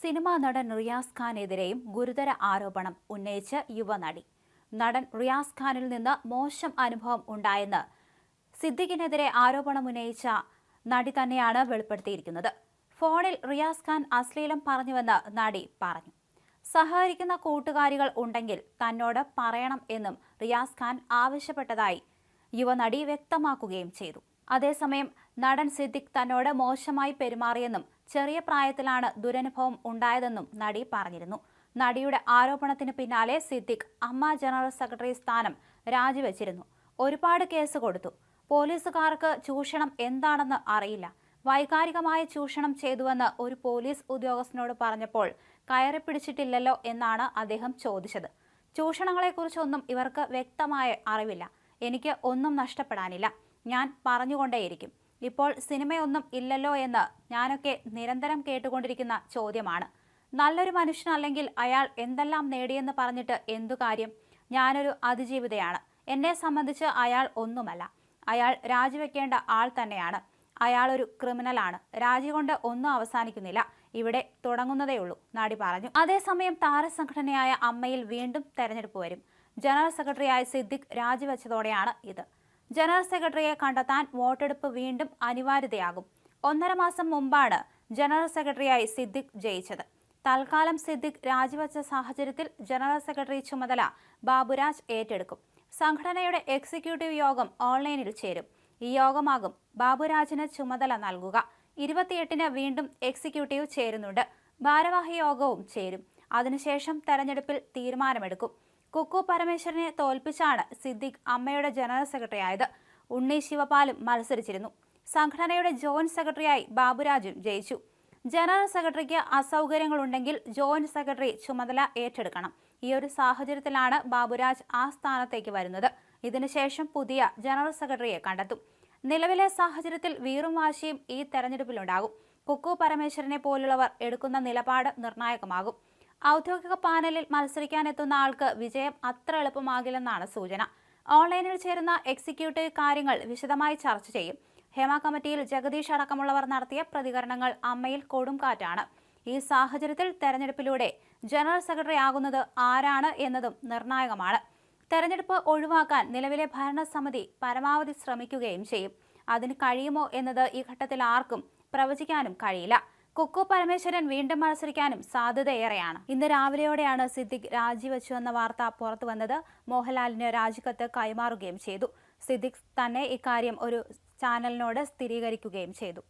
Cinema നടൻ റിയാസ് ഖാനെതിരെയും ഗുരുതര ആരോപണം ഉന്നയിച്ച് യുവനടി. നടൻ റിയാസ് ഖാനിൽ നിന്ന് മോശം അനുഭവം ഉണ്ടായെന്ന് സിദ്ദിഖിനെതിരെ ആരോപണമുന്നയിച്ച നടി തന്നെയാണ് വെളിപ്പെടുത്തിയിരിക്കുന്നത്. ഫോണിൽ റിയാസ് ഖാൻ അശ്ലീലം പറഞ്ഞുവെന്ന് നടി പറഞ്ഞു. സഹകരിക്കുന്ന കൂട്ടുകാരികൾ ഉണ്ടെങ്കിൽ തന്നോട് പറയണം എന്നും റിയാസ് ഖാൻ ആവശ്യപ്പെട്ടതായി യുവനടി വ്യക്തമാക്കുകയും ചെയ്തു. അതേസമയം നടൻ സിദ്ദിഖ് തന്നോട് മോശമായി പെരുമാറിയെന്നും ചെറിയ പ്രായത്തിലാണ് ദുരനുഭവം ഉണ്ടായതെന്നും നടി പറഞ്ഞിരുന്നു. നടിയുടെ ആരോപണത്തിന് പിന്നാലെ സിദ്ദിഖ് അമ്മ ജനറൽ സെക്രട്ടറി സ്ഥാനം രാജിവെച്ചിരുന്നു. ഒരുപാട് കേസ് കൊടുത്തു. പോലീസുകാർക്ക് ചൂഷണം എന്താണെന്ന് അറിയില്ല. വൈകാരികമായ ചൂഷണം ചെയ്തുവെന്ന് ഒരു പോലീസ് ഉദ്യോഗസ്ഥനോട് പറഞ്ഞപ്പോൾ കയറിപ്പിടിച്ചിട്ടില്ലല്ലോ എന്നാണ് അദ്ദേഹം ചോദിച്ചത്. ചൂഷണങ്ങളെക്കുറിച്ചൊന്നും ഇവർക്ക് വ്യക്തമായ അറിവില്ല. എനിക്ക് ഒന്നും നഷ്ടപ്പെടാനില്ല. ഞാൻ പറഞ്ഞുകൊണ്ടേയിരിക്കും. ഇപ്പോൾ സിനിമയൊന്നും ഇല്ലല്ലോ എന്ന് ഞാനൊക്കെ നിരന്തരം കേട്ടുകൊണ്ടിരിക്കുന്ന ചോദ്യമാണ്. നല്ലൊരു മനുഷ്യനല്ലെങ്കിൽ അയാൾ എന്തെല്ലാം നേടിയെന്ന് പറഞ്ഞിട്ട് എന്തു കാര്യം? ഞാനൊരു അതിജീവിതയാണ്. എന്നെ സംബന്ധിച്ച് അയാൾ ഒന്നുമല്ല. അയാൾ രാജിവെക്കേണ്ട ആൾ തന്നെയാണ്. അയാളൊരു ക്രിമിനലാണ്. രാജി കൊണ്ട് ഒന്നും അവസാനിക്കുന്നില്ല, ഇവിടെ തുടങ്ങുന്നതേയുള്ളൂ, നടി പറഞ്ഞു. അതേസമയം താരസംഘടനയായ അമ്മയിൽ വീണ്ടും തെരഞ്ഞെടുപ്പ് വരും. ജനറൽ സെക്രട്ടറിയായ സിദ്ദിഖ് രാജിവെച്ചതോടെയാണ് ഇത്. ജനറൽ സെക്രട്ടറിയെ കണ്ടെത്താൻ വോട്ടെടുപ്പ് വീണ്ടും അനിവാര്യതയാകും. 1.5 മാസം മുമ്പാണ് ജനറൽ സെക്രട്ടറിയായി സിദ്ദിഖ് ജയിച്ചത്. തൽക്കാലം സിദ്ദിഖ് രാജിവെച്ച സാഹചര്യത്തിൽ ജനറൽ സെക്രട്ടറി ചുമതല ബാബുരാജ് ഏറ്റെടുക്കും. സംഘടനയുടെ എക്സിക്യൂട്ടീവ് യോഗം ഓൺലൈനിൽ ചേരും. ഈ യോഗമാകും ബാബുരാജിന് ചുമതല നൽകുക. 28-ന് വീണ്ടും എക്സിക്യൂട്ടീവ് ചേരുന്നുണ്ട്. ഭാരവാഹി യോഗവും ചേരും. അതിനുശേഷം തെരഞ്ഞെടുപ്പിൽ തീരുമാനമെടുക്കും. കുക്കു പരമേശ്വരനെ തോൽപ്പിച്ചാണ് സിദ്ദിഖ് അമ്മയുടെ ജനറൽ സെക്രട്ടറി ആയത്. ഉണ്ണി ശിവപാലും മത്സരിച്ചിരുന്നു. സംഘടനയുടെ ജോയിന്റ് സെക്രട്ടറിയായി ബാബുരാജും ജയിച്ചു. ജനറൽ സെക്രട്ടറിക്ക് അസൗകര്യങ്ങളുണ്ടെങ്കിൽ ജോയിന്റ് സെക്രട്ടറി ചുമതല ഏറ്റെടുക്കണം. ഈ ഒരു സാഹചര്യത്തിലാണ് ബാബുരാജ് ആ സ്ഥാനത്തേക്ക് വരുന്നത്. ഇതിനുശേഷം പുതിയ ജനറൽ സെക്രട്ടറിയെ കണ്ടെത്തും. നിലവിലെ സാഹചര്യത്തിൽ വീറും വാശിയും ഈ തെരഞ്ഞെടുപ്പിലുണ്ടാകും. കുക്കു പരമേശ്വരനെ പോലുള്ളവർ എടുക്കുന്ന നിലപാട് നിർണായകമാകും. ഔദ്യോഗിക പാനലിൽ മത്സരിക്കാനെത്തുന്ന ആൾക്ക് വിജയം അത്ര എളുപ്പമാകില്ലെന്നാണ് സൂചന. ഓൺലൈനിൽ ചേരുന്ന എക്സിക്യൂട്ടീവ് കാര്യങ്ങൾ വിശദമായി ചർച്ച ചെയ്യും. ഹേമ കമ്മിറ്റിയിൽ ജഗദീഷ് അടക്കമുള്ളവർ നടത്തിയ പ്രതികരണങ്ങൾ അമ്മയിൽ കൊടുംകാറ്റാണ്. ഈ സാഹചര്യത്തിൽ തെരഞ്ഞെടുപ്പിലൂടെ ജനറൽ സെക്രട്ടറി ആകുന്നത് ആരാണ് എന്നതും നിർണായകമാണ്. തെരഞ്ഞെടുപ്പ് ഒഴിവാക്കാൻ നിലവിലെ ഭരണസമിതി പരമാവധി ശ്രമിക്കുകയും ചെയ്യും. അതിന് കഴിയുമോ എന്നത് ഈ ഘട്ടത്തിൽ ആർക്കും പ്രവചിക്കാനും കഴിയില്ല. കുക്കു പരമേശ്വരൻ വീണ്ടും മത്സരിക്കാനും സാധ്യതയേറെയാണ്. ഇന്ന് രാവിലെയോടെയാണ് സിദ്ദിഖ് രാജിവെച്ചുവെന്ന വാർത്ത പുറത്തു വന്നത്. മോഹൻലാലിന് രാജിക്കത്ത് കൈമാറുകയും ചെയ്തു. സിദ്ദിഖ് തന്നെ ഇക്കാര്യം ഒരു ചാനലിനോട് സ്ഥിരീകരിക്കുകയും ചെയ്തു.